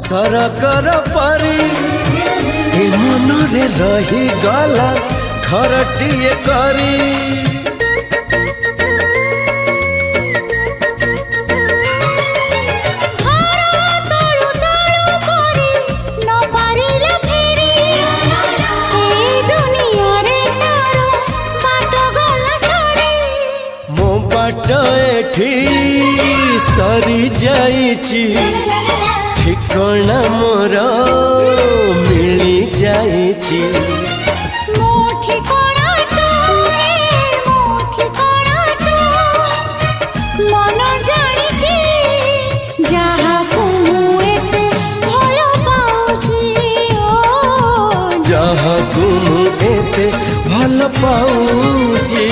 सरकर परी ए मनरे रही गला घरटिए करी एठी सरी जाइची ठिकाना मोर मिली जाइची मन जानिची जहाकू एते भल पाउची जहाकू एते भल पाउची।